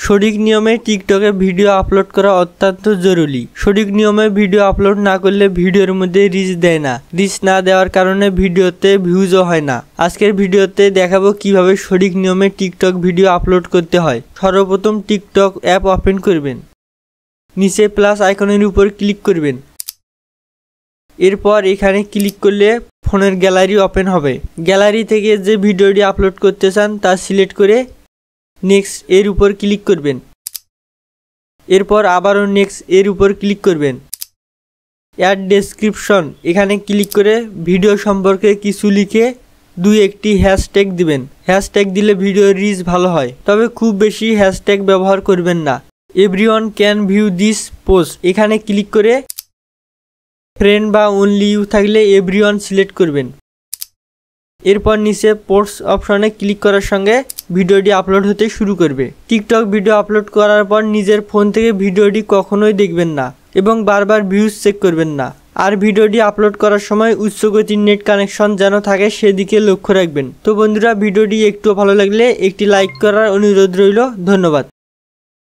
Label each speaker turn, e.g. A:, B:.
A: সঠিক নিয়মে টিকটকে ভিডিও আপলোড করা অত্যন্ত জরুরি। সঠিক নিয়মে ভিডিও আপলোড না করলে ভিডিওর মধ্যে রিচ দেয় না। রিচ না দেওয়ার কারণে ভিডিওতে ভিউজও হয় না। আজকের ভিডিওতে দেখাবো কিভাবে সঠিক নিয়মে টিকটক ভিডিও আপলোড করতে হয়। সর্বপ্রথম টিকটক অ্যাপ ওপেন করবেন। নিচে প্লাস আইকনের উপর ক্লিক করবেন। এরপর এখানে ক্লিক করলে ফোনের গ্যালারি ওপেন হবে। গ্যালারি থেকে যে ভিডিওটি আপলোড করতে চান তা সিলেক্ট করে নেক্সট এর উপর ক্লিক করবেন। এরপর আবারও নেক্সট এর উপর ক্লিক করবেন। অ্যাড ডেসক্রিপশন এখানে ক্লিক করে ভিডিও সম্পর্কে কিছু লিখে একটি হ্যাশট্যাগ দিবেন। হ্যাশট্যাগ দিলে ভিডিওর রিচ ভালো হয়, তবে খুব বেশি হ্যাশট্যাগ ব্যবহার করবেন না। Everyone can view this post এখানে ক্লিক করে ফ্রেন্ড বা অনলি ইউ থাকলে এভরিওয়ান সিলেক্ট করবেন। এরপর নিচে পোস্ট অপশনে ক্লিক করার সঙ্গে ভিডিওটি আপলোড হতে শুরু করবে। টিকটক ভিডিও আপলোড করার পর নিজের ফোন থেকে ভিডিওটি কখনোই দেখবেন না এবং বারবার ভিউজ চেক করবেন না। আর ভিডিওটি আপলোড করার সময় উচ্চ গতির নেট কানেকশন যেন থাকে সেদিকে লক্ষ্য রাখবেন। তো বন্ধুরা, ভিডিওটি একটু ভালো লাগলে একটি লাইক করার অনুরোধ রইল। ধন্যবাদ।